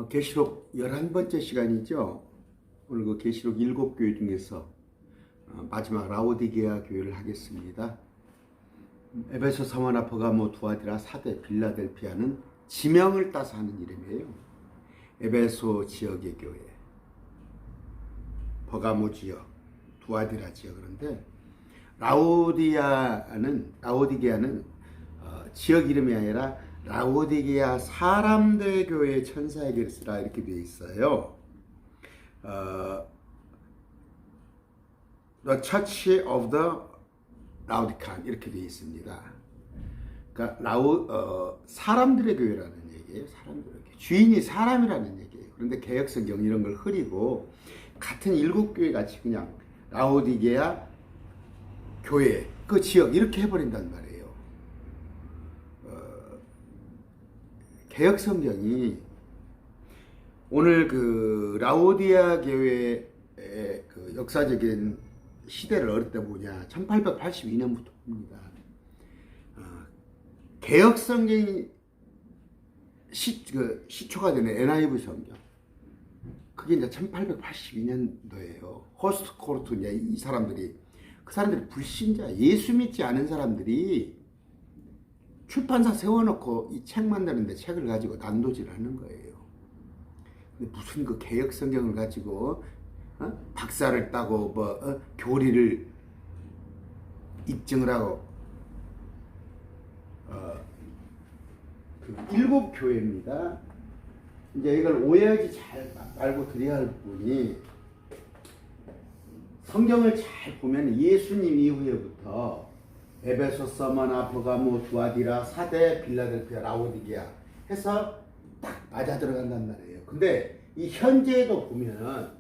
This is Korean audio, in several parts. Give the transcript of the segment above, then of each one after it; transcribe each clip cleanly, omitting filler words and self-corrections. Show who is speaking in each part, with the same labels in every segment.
Speaker 1: 계시록 11번째 시간이죠. 오늘 그 계시록 7교회 중에서 마지막 라오디게아 교회를 하겠습니다. 에베소, 서머나, 버가모, 두아디라, 사대, 빌라델피아는 지명을 따서 하는 이름이에요. 에베소 지역의 교회, 버가모 지역, 두아디라 지역. 그런데 라오디게아는 지역 이름이 아니라 라오디게아 사람들의 교회 천사에게 쓰라 이렇게 되어 있어요. The Church of the Laodicean 이렇게 되어 있습니다. 그러니까 사람들의 교회라는 얘기예요. 사람들의 교회. 주인이 사람이라는 얘기예요. 그런데 개역성경 이런 걸 흐리고 같은 7교회 같이 그냥 라오디게아 교회 그 지역 이렇게 해버린단 말이에요. 개역성경이 오늘 그 라오디아 교회의 그 역사적인 시대를 어릴 때 보냐 1882년부터 봅니다. 개역성경이 시초가 되는 NIV 성경 그게 이제 1882년도예요. 호스트 코르트 이 사람들이 그 사람들이 불신자 예수 믿지 않은 사람들이 출판사 세워놓고 이 책 만드는데 책을 가지고 난도질하는 거예요. 근데 무슨 그 개역 성경을 가지고 박사를 따고 교리를 입증을 하고 그 7교회입니다. 이제 이걸 오해하지 잘 말고 드려야 할 분이 성경을 잘 보면 예수님 이후에부터 에베소, 서머나, 버가모, 두아디라, 사대, 빌라델피아, 라오디게아 해서 딱 맞아 들어간단 말이에요. 근데 이 현재도 보면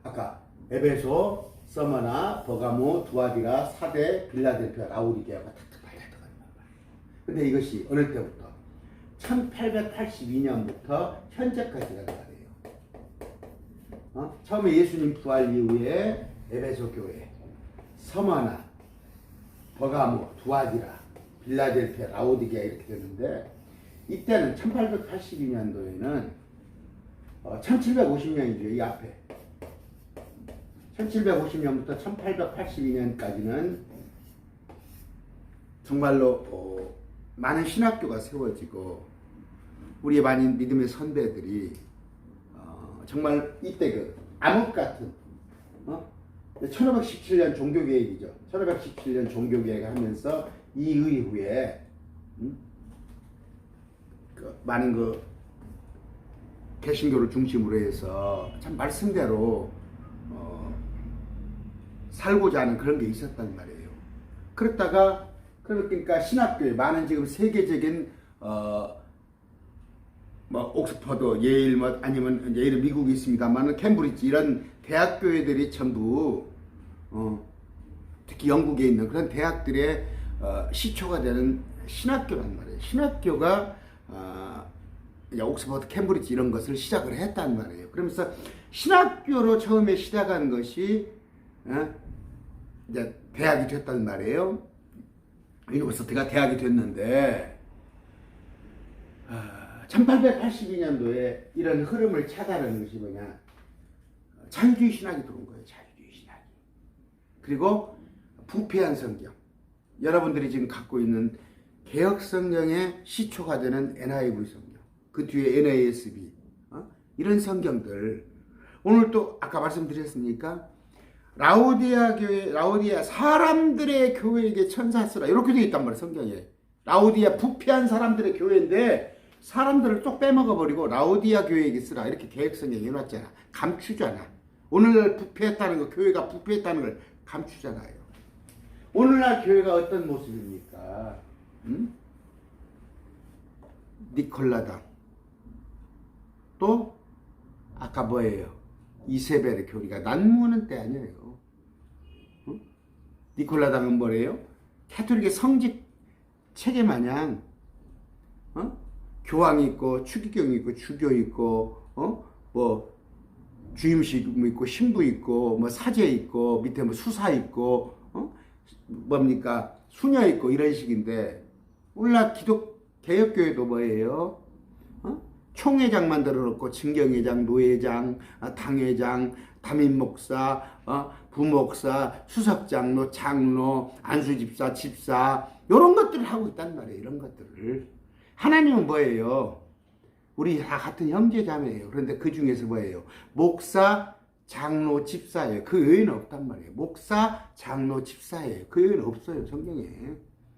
Speaker 1: 아까 에베소, 서머나, 버가모, 두아디라, 사대, 빌라델피아, 라오디게아가 탁탁 맞아 들어간단 말이에요. 근데 이것이 어느 때부터 1882년부터 현재까지란 말이에요. 처음에 예수님 부활 이후에 에베소 교회 서머나, 버가모, 두아디라, 빌라델피아, 라오디게아 이렇게 되는데 이때는 1882년도에는 1750년이죠. 이 앞에 1750년부터 1882년까지는 정말로 많은 신학교가 세워지고 우리의 많은 믿음의 선배들이 정말 이때 그 암흑 같은 1517년 종교개혁이죠. 1517년 종교개혁을 하면서 이 이후에 많은 그 개신교를 중심으로 해서 참 말씀대로 살고자 하는 그런 게 있었단 말이에요. 그러니까 신학교에 많은 지금 세계적인 옥스퍼드, 예일 아니면 예일은 미국이 있습니다만은 캠브리지 이런 대학교회들이 전부 특히 영국에 있는 그런 대학들의 시초가 되는 신학교란 말이에요. 신학교가 옥스퍼드, 캠브리지 이런 것을 시작을 했단 말이에요. 그러면서 신학교로 처음에 시작한 것이 이제 대학이 됐단 말이에요. 유니버시티가 대학이 됐는데 1882년도에 이런 흐름을 차단하는 것이 뭐냐? 자유주의 신학이 들어온 거예요. 자유주의 신학이. 그리고 부패한 성경. 여러분들이 지금 갖고 있는 개역 성경의 시초가 되는 NIV 성경. 그 뒤에 NASB. 이런 성경들. 오늘 또 아까 말씀드렸으니까 라오디아 사람들의 교회에게 천사 쓰라. 이렇게 되어 있단 말이에요. 성경에. 라오디아 부패한 사람들의 교회인데 사람들을 쏙 빼먹어버리고 라오디아 교회에게 쓰라 이렇게 개역성경에 해놨잖아. 감추잖아. 오늘날 부패했다는 거, 교회가 부패했다는 걸 감추잖아요. 오늘날 교회가 어떤 모습입니까? 니콜라당 또 아까 뭐예요? 이세벨의 교리가 난무하는 때 아니에요. 니콜라당은 뭐래요? 캐톨릭의 성직 체계 마냥 교황이 있고 추기경이 있고 주교 있고 뭐 주임식 있고 신부 있고 뭐 사제 있고 밑에 뭐 수사 있고 뭡니까 수녀 있고 이런 식인데 오늘날 기독 개혁교회도 뭐예요? 총회장 만들어 놓고 증경회장, 노회장, 당회장, 담임목사, 부목사, 수석장로, 장로, 안수집사, 집사 이런 것들을 하고 있단 말이에요. 이런 것들을. 하나님은 뭐예요? 우리 다 같은 형제자매예요. 그런데 그 중에서 뭐예요? 목사, 장로, 집사예요. 그 외에는 없단 말이에요. 목사, 장로, 집사예요. 그 외에는 없어요. 성경에.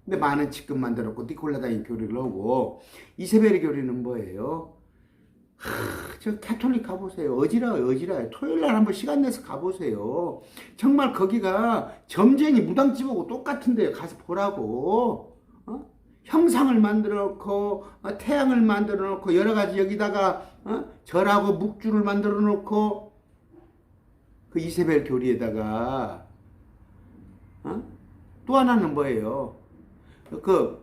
Speaker 1: 근데 많은 직급 만들었고 니콜라다인 교리를 하고 이세벨의 교리는 뭐예요? 저 캐톨릭 가보세요. 어지러워요. 토요일날 한번 시간 내서 가보세요. 정말 거기가 점쟁이 무당집하고 똑같은데요. 가서 보라고. 형상을 만들어 놓고 태양을 만들어 놓고 여러 가지 여기다가 절하고 묵주를 만들어 놓고 그 이세벨 교리에다가 또 하나는 뭐예요? 그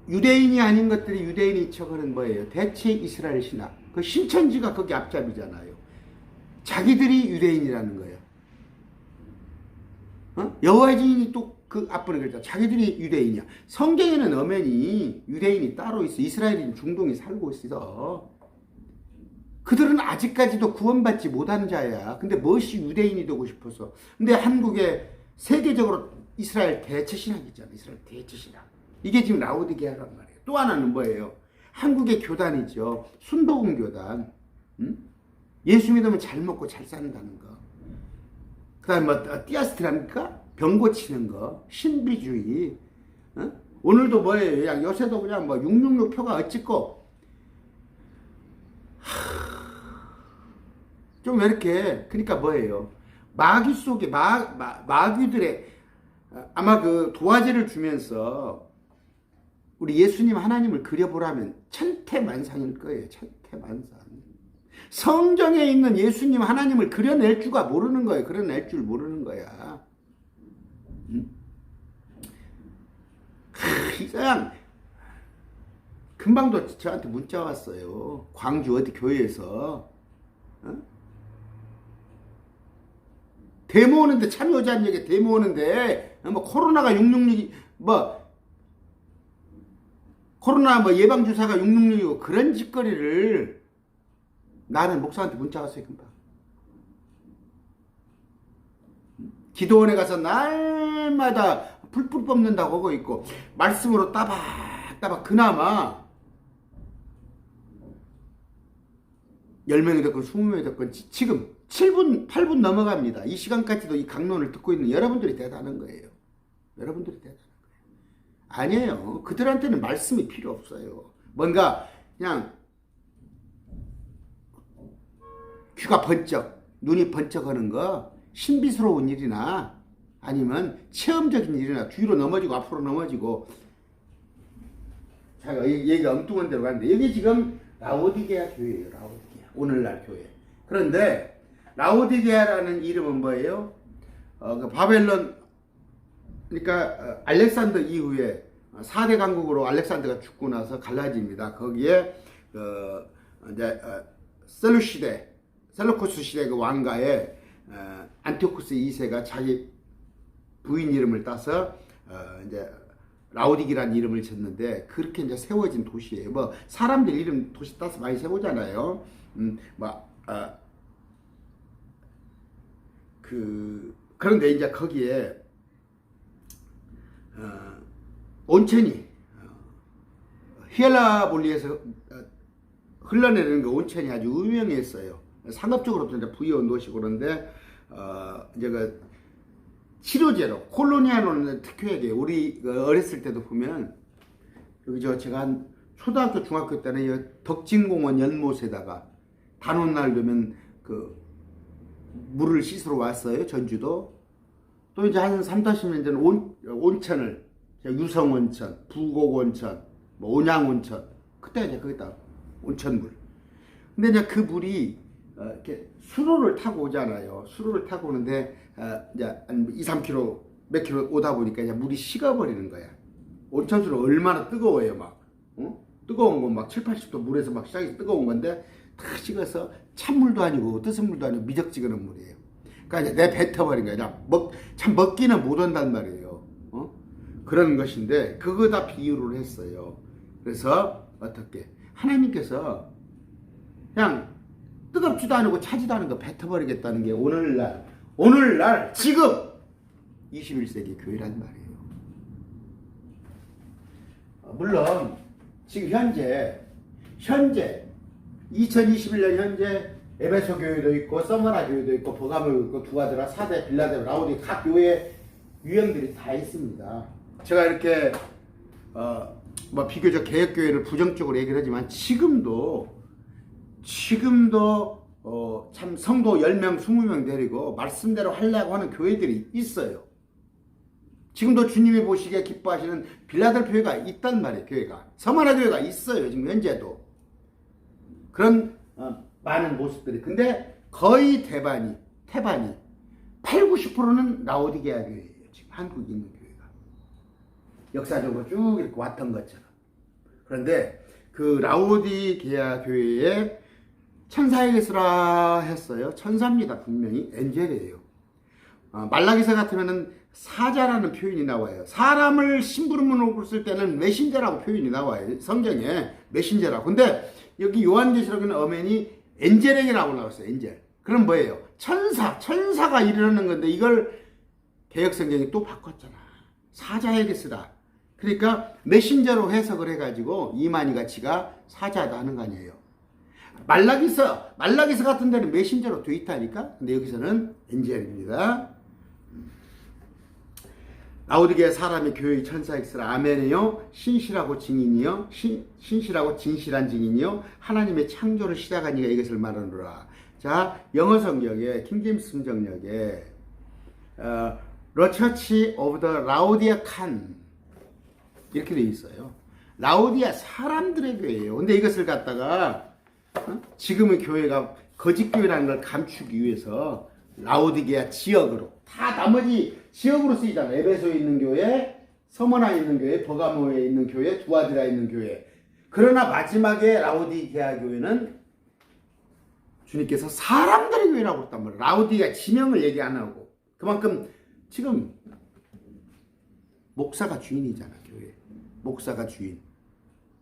Speaker 1: 유대인이 아닌 것들이 유대인이 척하는 뭐예요? 대체 이스라엘 신학. 그 신천지가 거기 앞잡이잖아요. 자기들이 유대인이라는 거예요. 여호와의 증인이 또 그 앞부분에 그랬죠. 자기들이 유대인이야. 성경에는 엄연히 유대인이 따로 있어. 이스라엘인 중동이 살고 있어. 그들은 아직까지도 구원받지 못한 자야. 근데 무엇이 유대인이 되고 싶어서. 근데 한국에 세계적으로 이스라엘 대체신학 있잖아. 이스라엘 대체신학. 이게 지금 라오디게아란 말이에요. 또 하나는 뭐예요? 한국의 교단이죠. 순복음 교단. 예수 믿으면 잘 먹고 잘 산다는 거. 그 다음에 뭐 띠아스트랍니까? 병 고치는 거. 신비주의. 오늘도 뭐예요? 그냥 요새도 그냥 뭐 666 표가 어찌고 좀 이렇게. 그러니까 뭐예요? 마귀 속에 마귀들의 아마 그 도화지를 주면서 우리 예수님 하나님을 그려보라면 천태만상일 거예요. 천태만상. 성경에 있는 예수님 하나님을 그려낼 줄가 모르는 거예요. 그려낼 줄 모르는 거야. 그냥 금방도 저한테 문자 왔어요. 광주 어디 교회에서 데모 오는데, 참여자 한 얘기 데모 오는데 뭐 코로나가 666 뭐 코로나 뭐 예방주사가 666이고 그런 짓거리를 나는 목사한테 문자 왔어요. 금방. 기도원에 가서 날마다 풀풀 뽑는다고 하고 있고 말씀으로 따박따박 그나마 10명이 됐건 20명이 됐건 지금 7분 8분 넘어갑니다. 이 시간까지도 이 강론을 듣고 있는 여러분들이 대단한 거예요. 여러분들이 대단한 거예요. 아니에요. 그들한테는 말씀이 필요 없어요. 뭔가 그냥 귀가 번쩍 눈이 번쩍하는 거 신비스러운 일이나 아니면 체험적인 일이나 뒤로 넘어지고 앞으로 넘어지고 제가 얘기가 엉뚱한 데로 갔는데 여기 지금 라오디게아 교회예요. 라오디게아. 오늘날 교회. 그런데 라오디게아라는 이름은 뭐예요? 그 바벨론 그러니까 알렉산더 이후에 4대 강국으로 알렉산더가 죽고 나서 갈라집니다. 거기에 이제 셀루코스 시대 그 왕가의 안티오쿠스 2세가 자기 부인 이름을 따서 이제 라오디기라는 이름을 졌는데 그렇게 이제 세워진 도시예요. 뭐 사람들 이름 도시 따서 많이 세우잖아요. 그런데 이제 거기에 온천이 히엘라볼리에서 흘러내리는 그 온천이 아주 유명했어요. 상업적으로도 이제 부여한 도시고 그런데 이제 그 치료제로 콜로니아노는 특효약이에요. 우리 어렸을 때도 보면 여기 제가 한 초등학교 중학교 때는 덕진공원 연못에다가 단오날 되면 그 물을 씻으러 왔어요. 전주도. 또 이제 한 3-40년 전에 온천을 유성온천, 부곡온천, 뭐 온양온천 그때 이제 거기다 온천물. 근데 이제 그 물이 이렇게 수로를 타고 오잖아요. 수로를 타고 오는데 이제 한 2-3km 몇 킬로 오다 보니까 이제 물이 식어버리는 거야. 온천수로 얼마나 뜨거워요, 막. 뜨거운 거 막 7-80도 물에서 막 시작해서 뜨거운 건데 다 식어서 찬물도 아니고 뜨슨 물도 아니고 미적지근한 물이에요. 그러니까 이제 내 뱉어버린 거야. 참 먹기는 못 한단 말이에요. 그런 것인데 그거 다 비유를 했어요. 그래서 어떻게 하나님께서 그냥 뜨겁지도 않고 차지도 않은 거 뱉어버리겠다는 게 오늘날 지금 21세기 교회란 말이에요. 물론 지금 현재 2021년 현재 에베소 교회도 있고 서머나 교회도 있고 버가모 있고 두아드라, 사대, 빌라델, 라오디 각 교회 유형들이 다 있습니다. 제가 이렇게 비교적 개혁교회를 부정적으로 얘기를 하지만 지금도 참 성도 10명, 20명 데리고 말씀대로 하려고 하는 교회들이 있어요. 지금도 주님이 보시기에 기뻐하시는 빌라델 교회가 있단 말이에요. 교회가 서머나 교회가 있어요. 지금 현재도 그런 많은 모습들이. 근데 거의 태반이 80-90%는 라오디게아 교회예요. 지금 한국에 있는 교회가 역사적으로 쭉 이렇게 왔던 것처럼. 그런데 그 라오디게아 교회에 천사에게 쓰라 했어요. 천사입니다. 분명히 엔젤이에요. 말라기서 같으면은 사자라는 표현이 나와요. 사람을 심부름으로 쓸 때는 메신저라고 표현이 나와요. 성경에 메신저라고. 근데 여기 요한계시록에는 어멘이 엔젤에게라고 나왔어요. 엔젤. 그럼 뭐예요? 천사가 이르는 건데 이걸 개혁성경이 또 바꿨잖아. 사자에게 쓰라. 그러니까 메신저로 해석을 해가지고 이만희 가치가 사자다 하는 거 아니에요. 말라기서 같은 데는 메신저로 돼 있다니까. 근데 여기서는 엔젤입니다. 라오디게아 사람의 교회의 천사에게 쓰라. 아멘이요. 신실하고 증인이요. 신실하고 진실한 증인이요. 하나님의 창조를 시작한 이가 이것을 말하노라. 자, 영어 성경에 킹제임스 성경역에 The Church of the Laodicean Can 이렇게 돼 있어요. 라오디아 사람들의 교회예요. 근데 이것을 갖다가 지금의 교회가 거짓 교회라는 걸 감추기 위해서 라오디게아 지역으로 다 나머지 지역으로 쓰이잖아요. 에베소에 있는 교회, 서머나에 있는 교회, 버가모에 있는 교회, 두아디라에 있는 교회. 그러나 마지막에 라오디게아 교회는 주님께서 사람들의 교회라고 했단 말이에요. 라오디게아 지명을 얘기 안 하고. 그만큼 지금 목사가 주인이잖아. 교회 목사가 주인,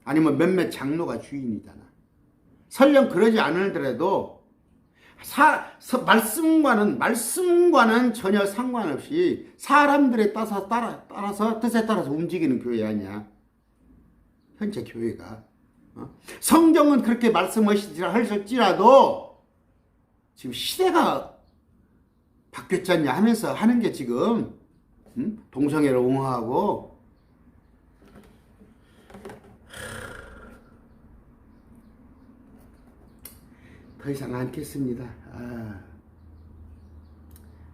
Speaker 1: 아니면 몇몇 장로가 주인이잖아. 설령 그러지 않으더라도 말씀과는 전혀 상관없이 사람들에 따라서 뜻에 따라서 움직이는 교회 아니야. 현재 교회가. 성경은 그렇게 말씀하실지라도 지금 시대가 바뀌었지 않냐 하면서 하는 게 지금 동성애를 옹호하고 더 이상 않겠습니다.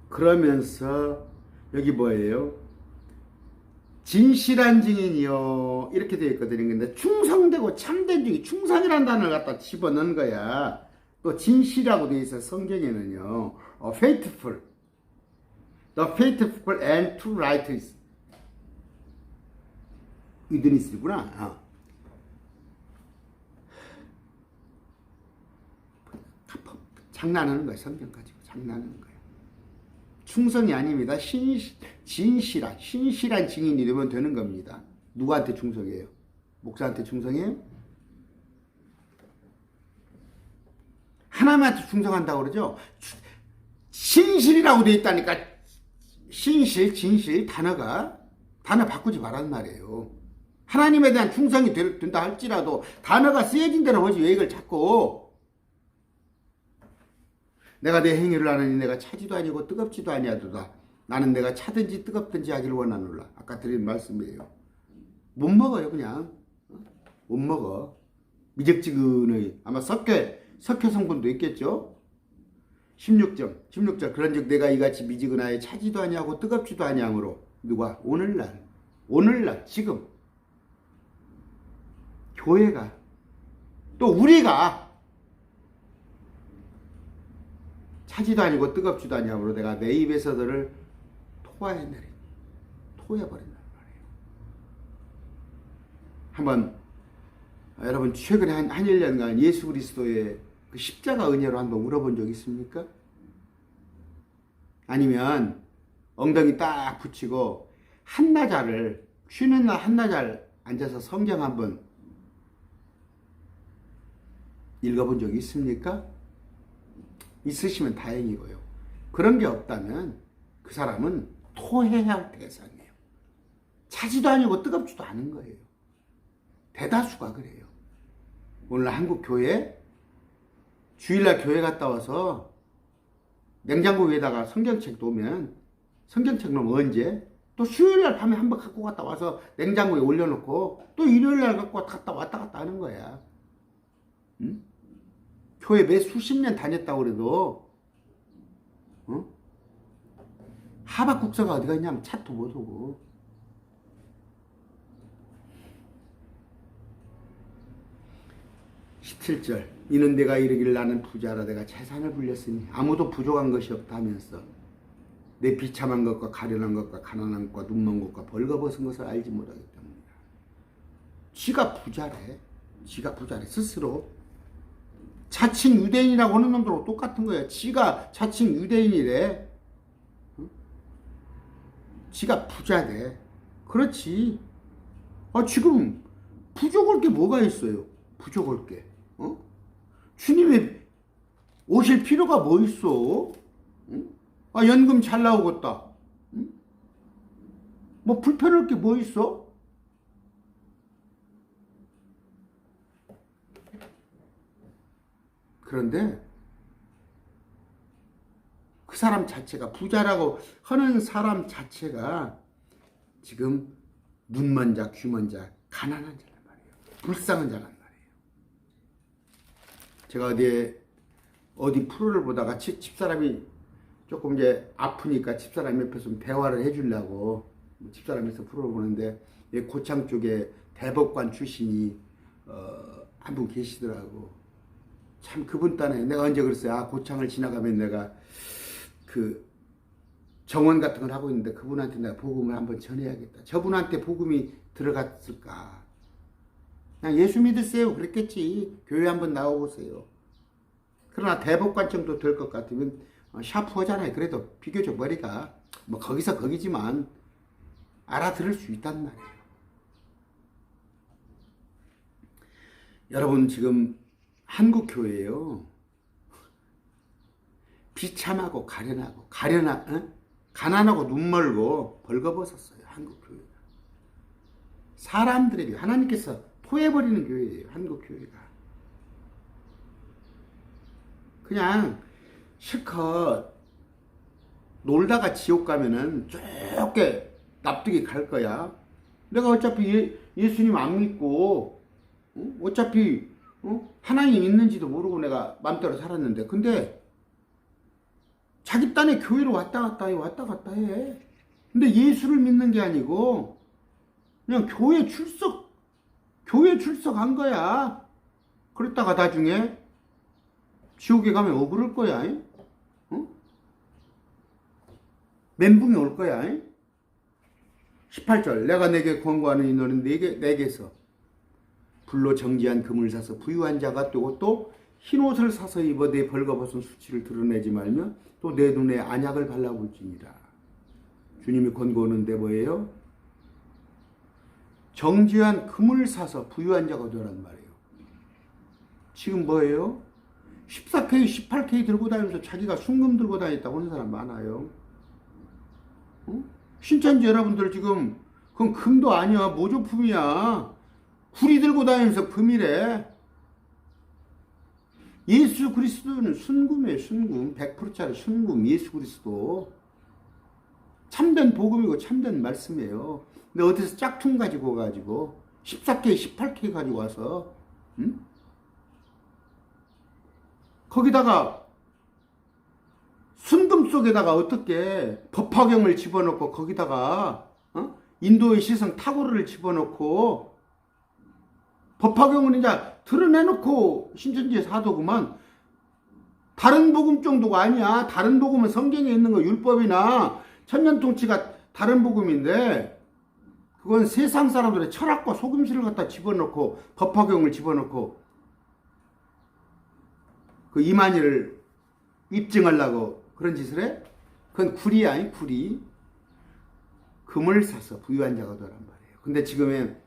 Speaker 1: 그러면서 여기 뭐예요? 진실한 증인이요 이렇게 되어 있거든요. 근데 충성되고 참된 중에 충성이라는 단어를 갖다 집어넣은 거야. 또 진실이라고 되어 있어요. 성경에는요. faithful, the faithful and true righteous witness구나. 장난하는 거예요. 성경 가지고 장난하는 거예요. 충성이 아닙니다. 신실한 증인이 되면 되는 겁니다. 누구한테 충성해요? 목사한테 충성해요? 하나님한테 충성한다고 그러죠? 신실이라고 되어 있다니까. 신실, 진실 단어 바꾸지 말란 말이에요. 하나님에 대한 충성이 된다 할지라도 단어가 쓰여진 대로 하지 왜 이걸 자꾸 내가 내 행위를 하느니 내가 차지도 아니고 뜨겁지도 아니하도다. 나는 내가 차든지 뜨겁든지 하기를 원하노라. 아까 드린 말씀이에요. 못 먹어요. 그냥 못 먹어. 미적지근의 아마 석회 성분도 있겠죠. 16절 그런즉 내가 이같이 미지근하여 차지도 아니하고 뜨겁지도 아니하므로 누가 오늘날 지금 교회가 또 우리가 차지도 아니고 뜨겁지도 아니하므로 내가 내 입에서 너를 토해버린단 말이에요. 한번 여러분 최근에 한 1년간 예수 그리스도의 그 십자가 은혜로 한번 울어본 적 있습니까? 아니면 엉덩이 딱 붙이고 쉬는 날 한나절 앉아서 성경 한번 읽어본 적이 있습니까? 있으시면 다행이고요. 그런 게 없다면 그 사람은 토해야 할 대상이에요. 차지도 아니고 뜨겁지도 않은 거예요. 대다수가 그래요. 오늘 한국 교회 주일날 교회 갔다 와서 냉장고 위에다가 성경책 놓으면 성경책 놓으면 언제? 또 수요일날 밤에 한번 갖고 갔다 와서 냉장고에 올려놓고 또 일요일날 갖고 갔다 갔다 하는 거야. 응? 교회 매 수십 년 다녔다고 그래도 하박국서가 어디가 있냐면 차도 못 오고. 17절 이는 내가 이르기를 나는 부자라 내가 재산을 불렸으니 아무도 부족한 것이 없다 하면서 내 비참한 것과 가련한 것과 가난한 것과 눈먼 것과 벌거벗은 것을 알지 못하기 때문이다. 지가 부자래. 지가 부자래. 스스로. 자칭 유대인이라고 하는 놈들하고 똑같은 거야. 지가 자칭 유대인이래. 응? 지가 부자래. 그렇지. 지금 부족할 게 뭐가 있어요? 부족할 게. 주님이 오실 필요가 뭐 있어? 응? 연금 잘 나오겠다. 응? 뭐 불편할 게 뭐 있어? 그런데 그 사람 자체가 부자라고 하는 사람 자체가 지금 눈먼 자, 귀먼 자, 가난한 자란 말이에요. 불쌍한 자란 말이에요. 제가 어디 프로를 보다가 집사람이 조금 이제 아프니까 집사람 옆에서 좀 대화를 해주려고 집사람에서 프로를 보는데 고창 쪽에 대법관 출신이 한 분 계시더라고. 참 그분 딴에 내가 언제 그랬어요. 고창을 지나가면 내가 그 정원 같은 걸 하고 있는데 그분한테 내가 복음을 한번 전해야겠다. 저분한테 복음이 들어갔을까? 그냥 예수 믿으세요. 그랬겠지. 교회 한번 나와보세요. 그러나 대법관 정도 될 것 같으면 샤프하잖아요. 그래도 비교적 머리가 뭐 거기서 거기지만 알아들을 수 있단 말이에요. 여러분 지금 한국 교회예요. 비참하고 가난하고 눈멀고 벌거벗었어요. 한국 교회가. 사람들에게 하나님께서 토해버리는 교회예요. 한국 교회가. 그냥 실컷 놀다가 지옥 가면은 좁게 납득이 갈 거야. 내가 어차피 예수님 안 믿고 어차피 하나님 있는지도 모르고 내가 맘대로 살았는데 근데 자기 딴에 교회로 왔다 갔다 해. 근데 예수를 믿는 게 아니고 그냥 교회 출석한 거야. 그랬다가 나중에 지옥에 가면 억울할 거야. 멘붕이 올 거야. 18절 내가 내게 권고하는 이 너는 내게서 불로 정지한 금을 사서 부유한 자가 되고 또 흰옷을 사서 입어 내 벌거벗은 수치를 드러내지 말며 또 내 눈에 안약을 발라볼지니라. 주님이 권고하는데 뭐예요? 정지한 금을 사서 부유한 자가 되란 말이에요. 지금 뭐예요? 14K, 18K 들고 다니면서 자기가 순금 들고 다녔다고 하는 사람 많아요. 신천지 여러분들 지금 그건 금도 아니야. 모조품이야. 구리 들고 다니면서 금이래. 예수 그리스도는 순금이에요. 순금. 100%짜리 순금. 예수 그리스도. 참된 복음이고 참된 말씀이에요. 근데 어디서 짝퉁 가지고 14K, 18K 가지고 와서 거기다가 순금 속에다가 어떻게 법화경을 집어넣고 거기다가 인도의 시성 탁월을 집어넣고 법화경은 이제 드러내놓고 신천지의 사도구만. 다른 복음 정도가 아니야. 다른 복음은 성경에 있는 거 율법이나 천년통치가 다른 복음인데 그건 세상 사람들의 철학과 속임수를 갖다 집어넣고 법화경을 집어넣고 그 이만희를 입증하려고 그런 짓을 해? 그건 구리야. 구리. 금을 사서 부유한 자가 되란 말이에요. 근데 지금의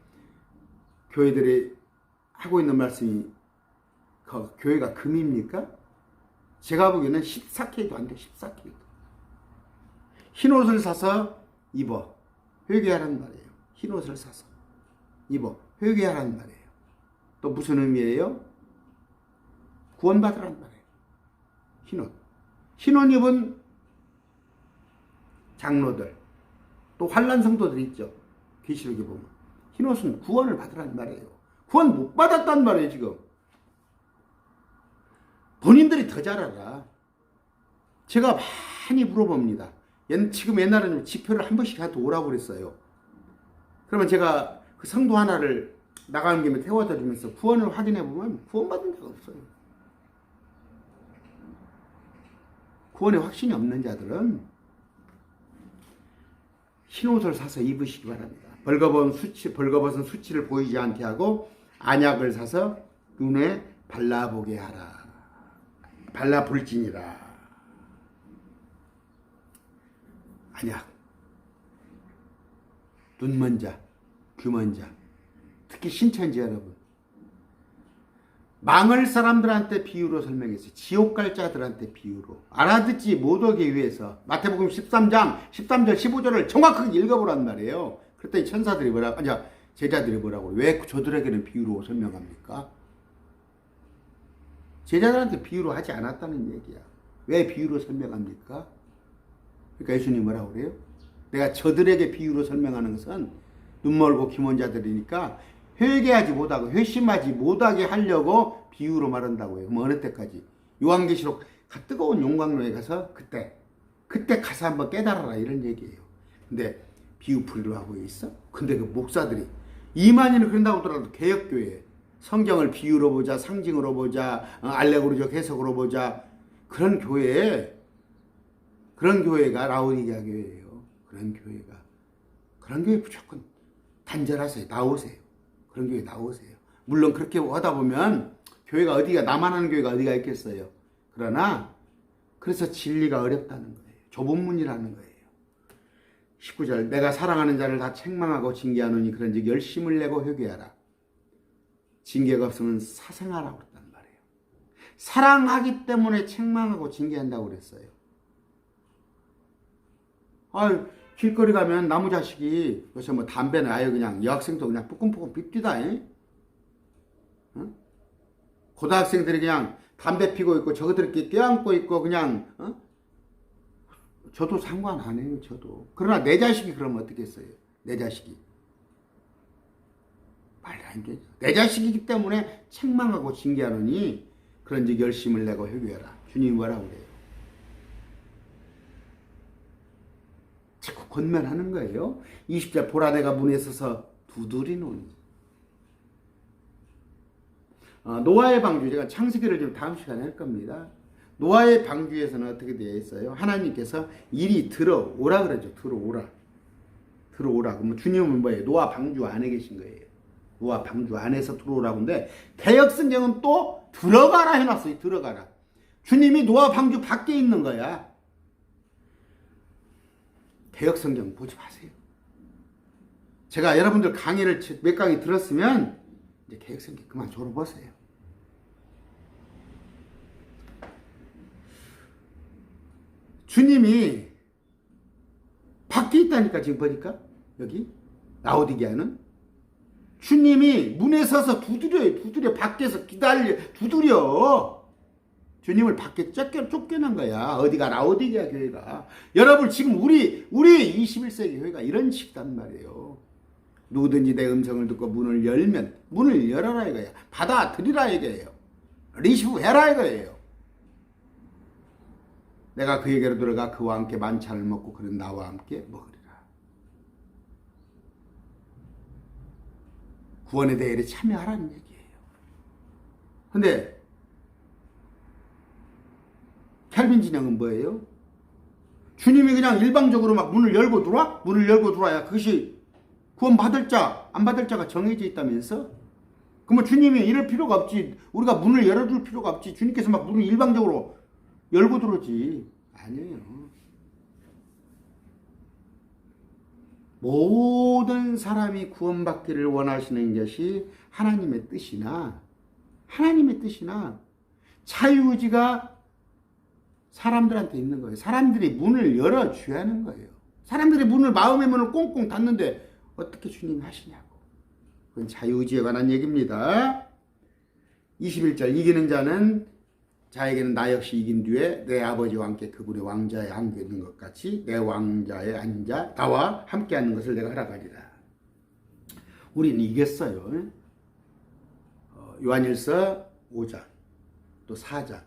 Speaker 1: 교회들이 하고 있는 말씀이 그 교회가 금입니까? 제가 보기에는 14K도 안 돼. 14K도. 흰 옷을 사서 입어. 회개하라는 말이에요. 흰 옷을 사서 입어. 회개하라는 말이에요. 또 무슨 의미예요? 구원받으라는 말이에요. 흰 옷. 흰 옷 입은 장로들, 또 환난 성도들 있죠. 계시록에 보면. 흰 옷은 구원을 받으라는 말이에요. 구원 못 받았단 말이에요, 지금. 본인들이 더 잘 알아. 제가 많이 물어봅니다. 지금 옛날에는 집회를 한 번씩 하도 오라고 그랬어요. 그러면 제가 그 성도 하나를 나가는 김에 태워다 주면서 구원을 확인해 보면 구원받은 자가 없어요. 구원에 확신이 없는 자들은 흰 옷을 사서 입으시기 바랍니다. 벌거벗은 수치를 보이지 않게 하고 안약을 사서 눈에 발라보게 하라. 발라볼지니라. 안약. 눈먼 자, 귀먼 자, 특히 신천지 여러분. 망할 사람들한테 비유로 설명했어요. 지옥 갈 자들한테 비유로. 알아듣지 못하기 위해서 마태복음 13장 13절 15절을 정확하게 읽어보란 말이에요. 그랬더니 천사들이 뭐라고, 제자들이 뭐라고, 왜 저들에게는 비유로 설명합니까? 제자들한테 비유로 하지 않았다는 얘기야. 왜 비유로 설명합니까? 그러니까 예수님이 뭐라고 그래요? 내가 저들에게 비유로 설명하는 것은 눈멀고 귀먼 자들이니까 회개하지 못하고 회심하지 못하게 하려고 비유로 말한다고 해요. 그럼 어느 때까지? 요한계시록 뜨거운 용광로에 가서 그때 가서 한번 깨달아라 이런 얘기예요. 근데 비유풀이로 하고 있어? 근데 그 목사들이 2만인을 그런다고 하더라도 개혁교회 성경을 비유로 보자, 상징으로 보자, 알레고리적 해석으로 보자, 그런 교회가 라오디게아 교회예요. 그런 교회 무조건 단절하세요. 나오세요. 그런 교회 나오세요. 물론 그렇게 하다 보면 교회가 어디가, 나만 하는 교회가 어디가 있겠어요. 그러나 그래서 진리가 어렵다는 거예요. 좁은 문이라는 거예요. 19절, 내가 사랑하는 자를 다 책망하고 징계하노니 그런즉 열심을 내고 회개하라. 징계가 없으면 사생하라고 그랬단 말이에요. 사랑하기 때문에 책망하고 징계한다고 그랬어요. 길거리 가면 나무 자식이 요새 뭐 담배는 아예 그냥 여학생도 그냥 뿌끔뿌끔 핍디다. 고등학생들이 그냥 담배 피고 있고 저것들이 껴안고 있고 그냥 저도 상관 안 해요. 저도. 그러나 내 자식이 그러면 어떻겠어요? 내 자식이. 말이 안 되죠. 내 자식이기 때문에 책망하고 징계하노니 그런즉 열심을 내고 회개하라. 주님이 뭐라고 그래요? 자꾸 권면하는 거예요. 20절, 보라 내가 문에 서서 두드리노니. 노아의 방주, 제가 창세기를 좀 다음 시간에 할 겁니다. 노아의 방주에서는 어떻게 되어 있어요? 하나님께서 이리 들어오라 그러죠. 들어오라. 그러면 주님은 뭐예요? 노아 방주 안에 계신 거예요. 노아 방주 안에서 들어오라고 하는데 개역성경은 또 들어가라 해놨어요. 들어가라. 주님이 노아 방주 밖에 있는 거야. 개역성경 보지 마세요. 제가 여러분들 강의를 몇 강의 들었으면 이제 개역성경 그만 졸아보세요. 주님이 밖에 있다니까. 지금 보니까 여기 라오디게아는 주님이 문에 서서 두드려 밖에서 두드려. 주님을 밖에 쫓겨난 거야. 어디가? 라오디게아 교회가. 여러분 지금 우리 21세기 교회가 이런 식단 말이에요. 누구든지 내 음성을 듣고 문을 열면 문을 열어라 이거야. 받아들이라 이거예요. 리시브해라 이거예요. 내가 그에게로 들어가 그와 함께 만찬을 먹고 그는 나와 함께 먹으리라. 구원의 대회에 참여하라는 얘기예요. 근데 켈빈 진영은 뭐예요? 주님이 그냥 일방적으로 막 문을 열고 들어와? 문을 열고 들어와야 그것이 구원 받을 자, 안 받을 자가 정해져 있다면서? 그러면 주님이 이럴 필요가 없지. 우리가 문을 열어줄 필요가 없지. 주님께서 막 문을 일방적으로 열고 들어오지. 아니에요. 모든 사람이 구원받기를 원하시는 것이 하나님의 뜻이나 하나님의 뜻이나 자유의지가 사람들한테 있는 거예요. 사람들이 문을 열어줘야 하는 거예요. 사람들이 마음의 문을 꽁꽁 닫는데 어떻게 주님이 하시냐고. 그건 자유의지에 관한 얘기입니다. 21절 이기는 자에게는 나 역시 이긴 뒤에 내 아버지와 함께 그분의 왕좌에 앉는 것 같이 내 왕좌에 앉아 나와 함께 앉는 것을 내가 허락하리라. 우리는 이겼어요. 요한일서 5장 또 4장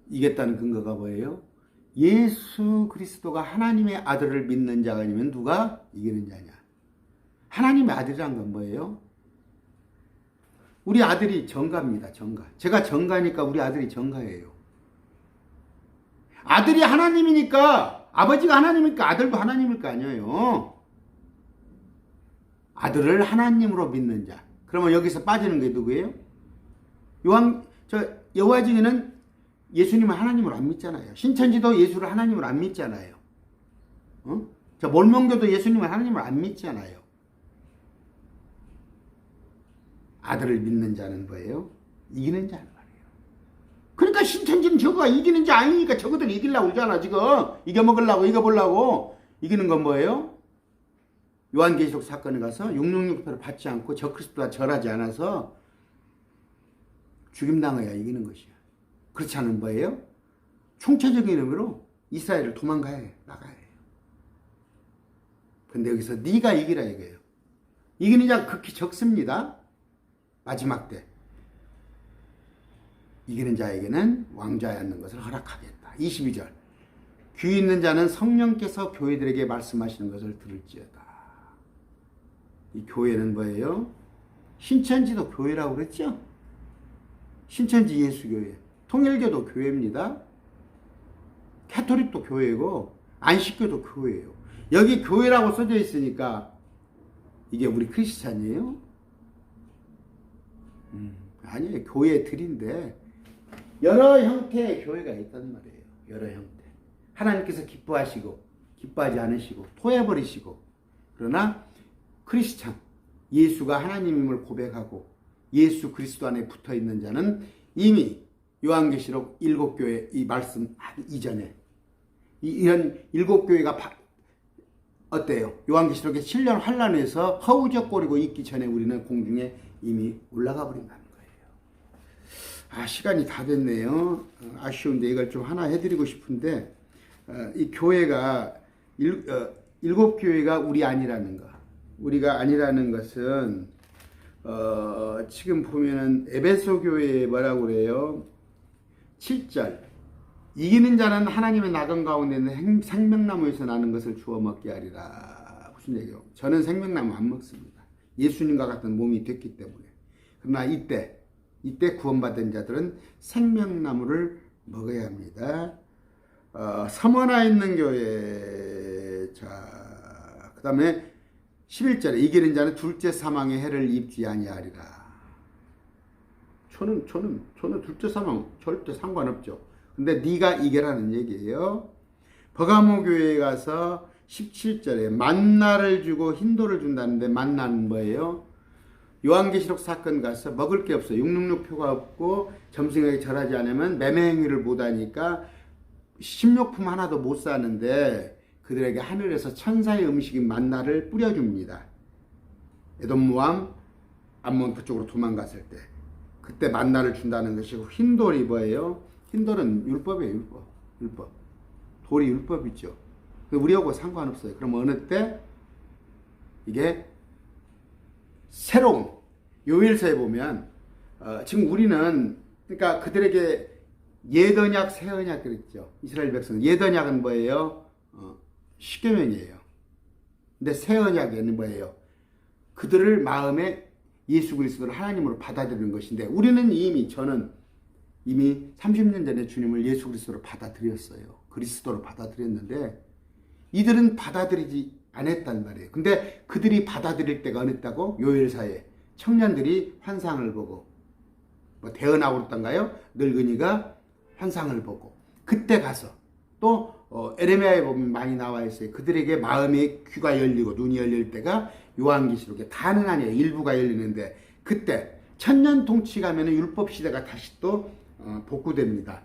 Speaker 1: 이겼다는 근거가 뭐예요? 예수 그리스도가 하나님의 아들을 믿는 자가 아니면 누가 이기는 자냐? 하나님의 아들이란 건 뭐예요? 우리 아들이 정가입니다. 정가. 제가 정가니까 우리 아들이 정가예요. 아들이 하나님이니까 아버지가 하나님이니까 아들도 하나님일 거 아니에요. 아들을 하나님으로 믿는 자. 그러면 여기서 빠지는 게 누구예요? 여호와 증인은 예수님을 하나님으로 안 믿잖아요. 신천지도 예수를 하나님으로 안 믿잖아요. 몰몬교도 예수님을 하나님으로 안 믿잖아요. 아들을 믿는 자는 뭐예요? 이기는 자는 말이에요. 그러니까 신천지는 저거가 이기는 자 아니니까 저거들 이기려고 그러잖아 지금. 이겨먹으려고 이겨보려고. 이기는 건 뭐예요? 요한계시록 사건에 가서 666표를 받지 않고 적그리스도와 절하지 않아서 죽임당해야 이기는 것이야. 그렇지 않은 뭐예요? 총체적인 의미로 이스라엘을 도망가야 해. 나가야 해요. 근데 여기서 네가 이기라 이거예요. 이기는 자가 극히 적습니다. 마지막 때 이기는 자에게는 왕좌에 앉는 것을 허락하겠다. 22절 귀 있는 자는 성령께서 교회들에게 말씀하시는 것을 들을지어다. 이 교회는 뭐예요? 신천지도 교회라고 그랬죠? 신천지 예수교회, 통일교도 교회입니다. 캐토릭도 교회고 안식교도 교회예요. 여기 교회라고 써져 있으니까 이게 우리 크리스찬이에요? 아니에요. 교회들인데 여러 형태의 교회가 있단 말이에요. 여러 형태. 하나님께서 기뻐하시고 기뻐하지 않으시고 토해버리시고 그러나 크리스찬 예수가 하나님임을 고백하고 예수 그리스도 안에 붙어있는 자는 이미 요한계시록 7교회 이 말씀 이전에 이런 7교회가 어때요? 요한계시록의 7년 환란에서 허우적거리고 있기 전에 우리는 공중에 이미 올라가 버린다는 거예요. 시간이 다 됐네요. 아쉬운데 이걸 좀 하나 해드리고 싶은데 이 교회가 7교회가 우리 아니라는 거. 우리가 아니라는 것은 지금 보면은 에베소 교회에 뭐라고 그래요? 7절 이기는 자는 하나님의 나간 가운데 있는 생명나무에서 나는 것을 주워 먹게 하리라. 무슨 얘기예요? 저는 생명나무 안 먹습니다. 예수님과 같은 몸이 됐기 때문에. 그러나 이때 구원받은 자들은 생명나무를 먹어야 합니다. 서머나 있는 교회. 자, 그 다음에 11절에 이기는 자는 둘째 사망의 해를 입지 아니하리라. 저는 둘째 사망 절대 상관없죠. 근데 네가 이겨라는 얘기예요. 버가모 교회에 가서 17절에 만나를 주고 흰돌을 준다는데 만나는 뭐예요? 요한계시록 사건 가서 먹을 게 없어요. 666표가 없고 점성에게 절하지 않으면 매매행위를 못하니까 식료품 하나도 못 사는데 그들에게 하늘에서 천사의 음식인 만나를 뿌려줍니다. 에돔 모함 암몬 그쪽으로 도망갔을 때 그때 만나를 준다는 것이고 흰돌이 뭐예요? 흰돌은 율법이에요. 율법. 돌이 율법이죠. 우리하고 상관없어요. 그럼 어느 때 이게 새로운 요일서에 보면 지금 우리는 그러니까 그들에게 옛언약 새언약 그랬죠. 이스라엘 백성은 옛언약은 뭐예요? 십계명이에요. 근데 새언약에는 뭐예요? 그들을 마음에 예수 그리스도를 하나님으로 받아들이는 것인데 우리는 저는 이미 30년 전에 주님을 예수 그리스도로 받아들였어요. 그리스도로 받아들였는데 이들은 받아들이지 않았단 말이에요. 근데 그들이 받아들일 때가 어느다고? 요일사에 청년들이 환상을 보고 대언하고 그랬던가요? 늙은이가 환상을 보고 그때 가서 또 에레미야에 보면 많이 나와 있어요. 그들에게 마음의 귀가 열리고 눈이 열릴 때가 요한계시록에 다는 아니에요. 일부가 열리는데 그때 천년 통치 가면은 율법 시대가 다시 또 복구됩니다.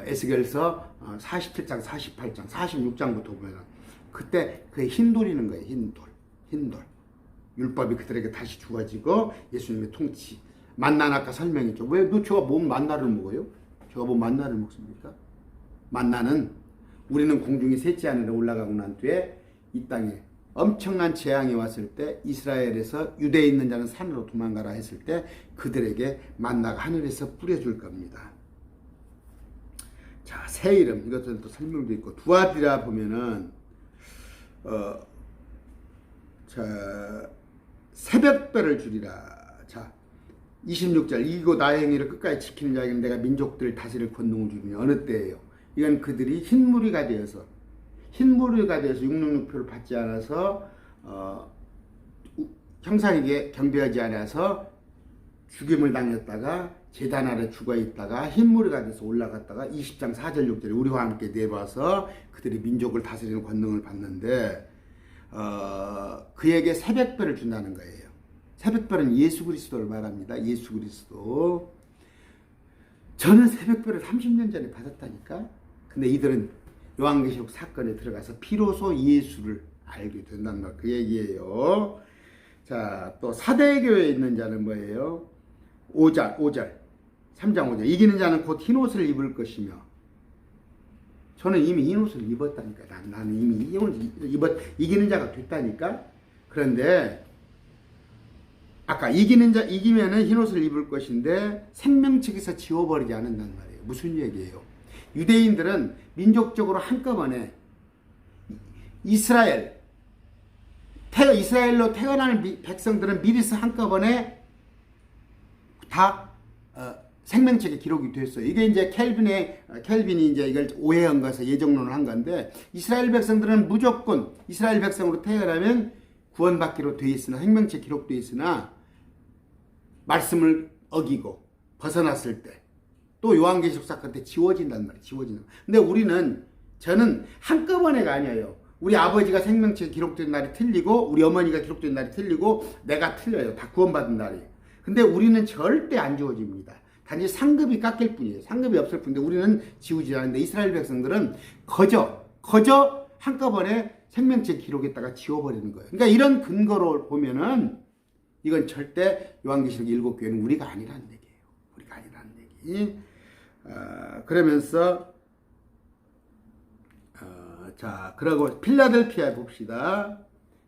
Speaker 1: 에스겔서 47장, 48장, 46장부터 보면 그때 그게 흰돌이는 거예요. 흰돌. 율법이 그들에게 다시 주어지고 예수님의 통치. 만나는 아까 설명했죠. 왜 저가 뭔 만나를 먹어요? 저가 뭔 만나를 먹습니까? 만나는 우리는 공중에 셋째 하늘에 올라가고 난 뒤에 이 땅에 엄청난 재앙이 왔을 때 이스라엘에서 유대에 있는 자는 산으로 도망가라 했을 때 그들에게 만나가 하늘에서 뿌려줄 겁니다. 자, 새 이름 이것들은 또 설명도 있고 두아디라 보면은 자 새벽별을 주리라. 자 26절 이고 나의 행위를 끝까지 지키는 자에게는 내가 민족들을 다스릴 권능을 주리니 어느 때예요? 이건 그들이 흰무리가 되어서 666표를 받지 않아서 형상에게 경배하지 않아서 죽임을 당했다가 제단 아래 죽어있다가 흰무리가 돼서 올라갔다가 20장 4절 6절에 우리와 함께 내봐서 그들이 민족을 다스리는 권능을 받는데 그에게 새벽별을 준다는 거예요. 새벽별은 예수 그리스도를 말합니다. 예수 그리스도. 저는 새벽별을 30년 전에 받았다니까. 근데 이들은 요한계시록 사건에 들어가서 비로소 예수를 알게 된다는 말 그 얘기예요. 자, 또 사대교회에 있는 자는 뭐예요? 5절 3장 5절 이기는 자는 곧 흰옷을 입을 것이며 저는 이미 흰옷을 입었다니까. 나는 이미 흰옷을 이기는 자가 됐다니까. 그런데 아까 이기면은 흰옷을 입을 것인데 생명책에서 지워버리지 않는단 말이에요. 무슨 얘기예요? 유대인들은 민족적으로 한꺼번에 이스라엘로 태어나는 백성들은 미리서 한꺼번에 다 생명책에 기록이 됐어요. 이게 이제 켈빈이 이제 이걸 오해한 것을 예정론을 한 건데 이스라엘 백성들은 무조건 이스라엘 백성으로 태어나면 구원받기로 돼 있으나 생명책 기록돼 있으나 말씀을 어기고 벗어났을 때 또 요한계시록 사건 때 지워진단 말이에요. 근데 저는 한꺼번에가 아니에요. 우리 아버지가 생명책에 기록된 날이 틀리고 우리 어머니가 기록된 날이 틀리고 내가 틀려요. 다 구원받은 날이. 근데 우리는 절대 안 지워집니다. 단지 상급이 깎일 뿐이에요. 상급이 없을 뿐인데 우리는 지우지 않는데 이스라엘 백성들은 거저 한꺼번에 생명책 기록에다가 지워버리는 거예요. 그러니까 이런 근거로 보면은 이건 절대 요한계시록 7교회는 우리가 아니라는 얘기예요. 우리가 아니라는 얘기. 그러면서 자 그러고 필라델피아 봅시다.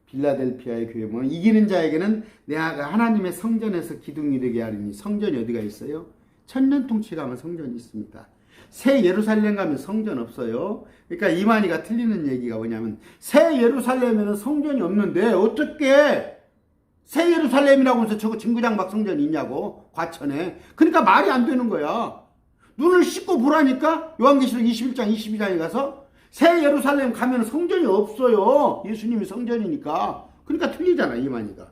Speaker 1: 빌라델피아의 교회 보면 이기는 자에게는 내가 하나님의 성전에서 기둥이 되게 하리니 성전이 어디가 있어요? 천년 통치 가면 성전이 있습니다. 새 예루살렘 가면 성전 없어요. 그러니까 이만희가 틀리는 얘기가 뭐냐면 새 예루살렘에는 성전이 없는데 어떻게 새 예루살렘이라고 해서 저거 진구장막 성전이 있냐고 과천에. 그러니까 말이 안 되는 거야. 눈을 씻고 보라니까 요한계시록 21장 22장에 가서 새 예루살렘 가면 성전이 없어요. 예수님이 성전이니까. 그러니까 틀리잖아 이만희가.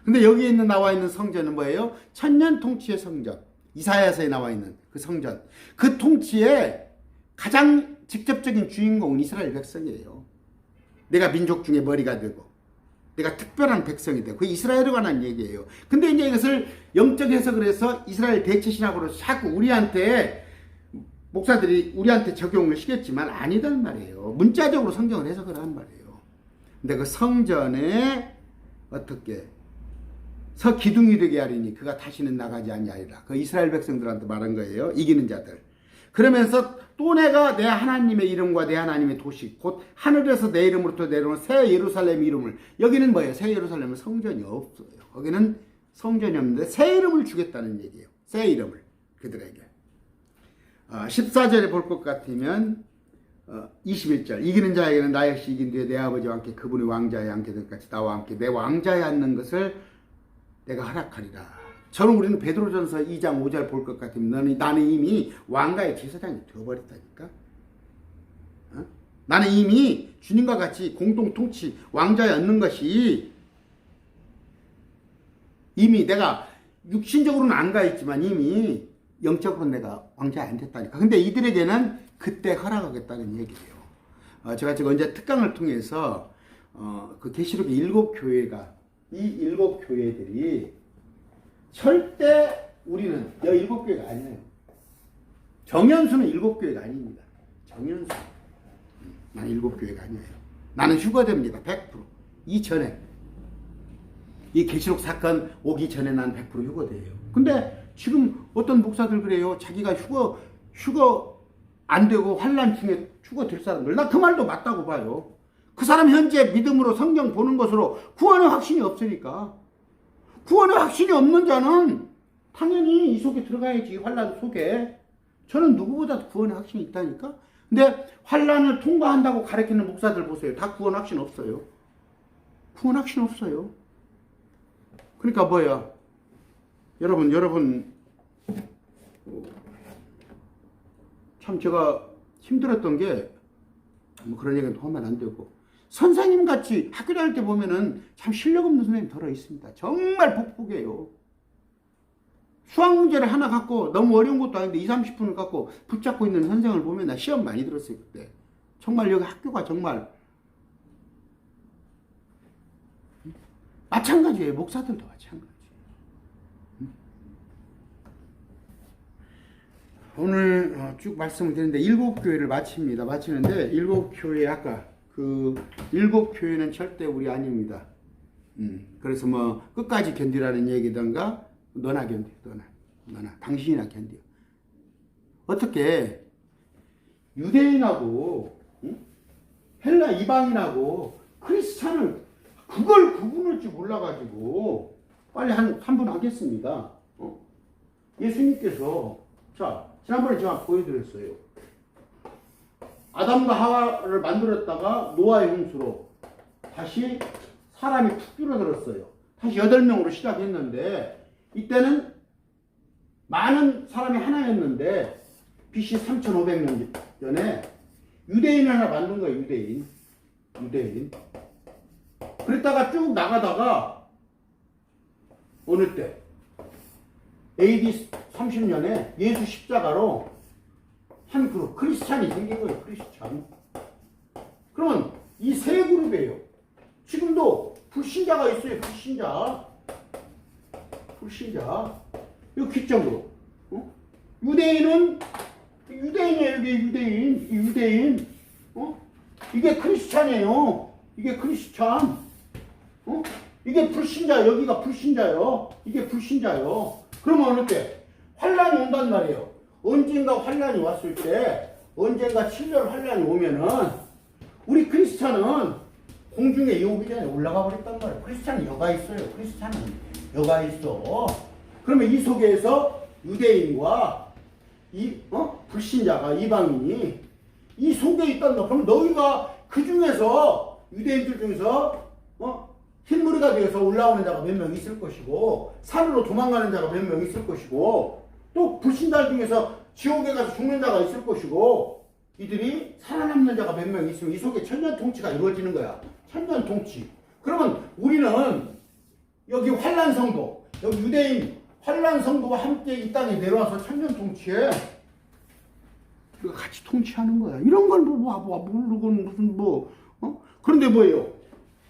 Speaker 1: 근데 여기에 나와 있는 성전은 뭐예요? 천년 통치의 성전. 이사야서에 나와 있는 그 성전. 그 통치의 가장 직접적인 주인공은 이스라엘 백성이에요. 내가 민족 중에 머리가 되고 내가 특별한 백성이 되고 그게 이스라엘에 관한 얘기예요. 근데 이제 이것을 영적 해석을 해서 이스라엘 대체신학으로 자꾸 우리한테 목사들이 우리한테 적용을 시켰지만 아니단 말이에요. 문자적으로 성경을 해석을 하는 말이에요. 근데 그 성전에 어떻게 서 기둥이 되게 하리니 그가 다시는 나가지 아니하리라. 그 이스라엘 백성들한테 말한 거예요. 이기는 자들. 그러면서 또 내가 내 하나님의 이름과 내 하나님의 도시 곧 하늘에서 내 이름으로부터 내려온 새 예루살렘 이름을 여기는 뭐예요? 새 예루살렘은 성전이 없어요. 거기는 성전이 없는데 새 이름을 주겠다는 얘기예요. 새 이름을 그들에게. 14절에 볼 것 같으면 21절 이기는 자에게는 나 역시 이긴 뒤에 내 아버지와 함께 그분의 왕자에 앉게 될 같이 나와 함께 내 왕자에 앉는 것을 내가 허락하리라. 우리는 베드로전서 2장 5절 볼 것 같으면 나는 이미 왕가의 제사장이 되어버렸다니까. 나는 이미 주님과 같이 공동 통치 왕자에 앉는 것이 이미 내가 육신적으로는 안 가 있지만 이미 영적으로는 내가 왕자에 앉았다니까. 근데 이들에게는 그때 허락하겠다는 얘기예요. 제가 지금 언제 특강을 통해서 그 계시록의 7교회가 이 7교회들이 절대 우리는 여기 7교회가 아니에요. 정연수는 7교회가 아닙니다. 정연수. 나는 7교회가 아니에요. 나는 휴거됩니다. 100%. 이전에. 이 계시록 사건 오기 전에 난 100% 휴거돼요. 근데 지금 어떤 목사들 그래요. 자기가 휴거 안 되고 환난 중에 휴거될 사람들. 나 그 말도 맞다고 봐요. 그 사람 현재 믿음으로 성경 보는 것으로 구원의 확신이 없으니까. 구원의 확신이 없는 자는 당연히 이 속에 들어가야지. 환난 속에. 저는 누구보다 구원의 확신이 있다니까. 근데 환난을 통과한다고 가르치는 목사들 보세요. 다 구원 확신 없어요. 구원 확신 없어요. 그러니까 뭐야? 여러분 참 제가 힘들었던 게 뭐 그런 얘기는 하면 안 되고, 선생님 같이 학교 다닐 때 보면은 참 실력 없는 선생님 들어 있습니다. 정말 복복해요. 수학 문제를 하나 갖고 너무 어려운 것도 아닌데 20-30분을 갖고 붙잡고 있는 선생을 보면 나 시험 많이 들었어요. 그때 정말 여기 학교가 정말 마찬가지예요. 목사들도 마찬가지. 오늘 쭉 말씀을 드리는데 7교회를 마칩니다. 마치는데 7교회 아까 그 7교회는 절대 우리 아닙니다. 그래서 뭐 끝까지 견디라는 얘기던가 너나 견뎌. 너나 당신이나 견뎌. 어떻게 유대인하고 헬라 이방인하고 크리스찬을 그걸 구분할 줄 몰라가지고 빨리 한 분 하겠습니다. 예수님께서 자 지난번에 제가 보여드렸어요. 아담과 하와를 만들었다가 노아의 홍수로 다시 사람이 푹 줄어들었어요. 다시 8명으로 시작했는데 이때는 많은 사람이 하나였는데 BC 3500년 전에 유대인을 하나 만든 거예요. 유대인. 그랬다가 쭉 나가다가 어느 때 AD 30년에 예수 십자가로 한 그룹 크리스찬이 생긴 거예요. 크리스찬. 그러면 이 세 그룹이에요. 지금도 불신자가 있어요. 불신자. 이거 기점으로. 유대인이에요. 이게 유대인. 이게 크리스찬이에요. 이게 크리스찬. 이게 불신자. 여기가 불신자요. 이게 불신자요. 그러면 어느 때 환란이 온단 말이에요. 언젠가 환란이 왔을 때, 언젠가 7년 환란이 오면은 우리 크리스찬은 공중에 오기 전에 올라가 버렸단 말이에요. 크리스찬은 여가 있어요. 여가 있어. 그러면 이 속에서 유대인과 불신자가 이방인이 이 속에 있단 말이에요. 그럼 너희가 그 중에서 유대인들 중에서 흰무리가 되어서 올라오는 자가 몇 명 있을 것이고 산으로 도망가는 자가 몇 명 있을 것이고 또 불신자 중에서 지옥에 가서 죽는 자가 있을 것이고 이들이 살아남는 자가 몇 명 있으면 이 속에 천년통치가 이루어지는 거야. 천년통치. 그러면 우리는 여기 환란성도, 여기 유대인 환란성도와 함께 이 땅에 내려와서 천년통치에 우리가 같이 통치하는 거야. 이런 걸 모르고 무슨 그런데 뭐예요?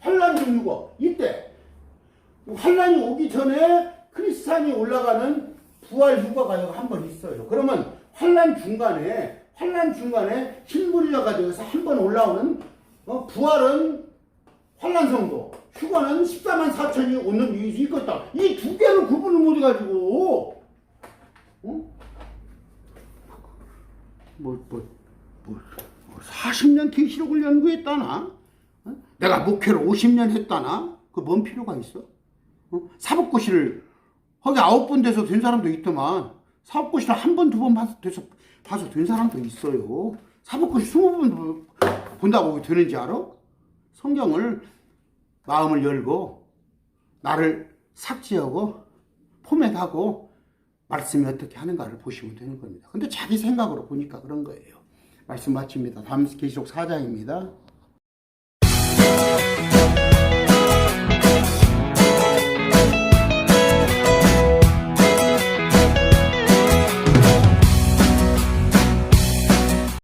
Speaker 1: 환란이 오고 이때 환란이 오기 전에 크리스찬이 올라가는 부활 휴가가 한 번 있어요. 그러면 환란 중간에 흰무리가 되어서 한 번 올라오는 부활은 환란성도, 휴가는 14만 4천이 오는 이유가 있겠다. 이 두 개를 구분을 못 해가지고 40년 계시록을 연구했다나? 내가 목회를 50년 했다나? 그 뭔 필요가 있어? 사법고시를 거기 9번 돼서 된 사람도 있더만 사법고시를 한 번, 2번 봐서 된 사람도 있어요. 사법고시 20번 본다고 되는지 알아? 성경을 마음을 열고 나를 삭제하고 포맷하고 말씀이 어떻게 하는가를 보시면 되는 겁니다. 근데 자기 생각으로 보니까 그런 거예요. 말씀 마칩니다. 다음 계시록 4장입니다.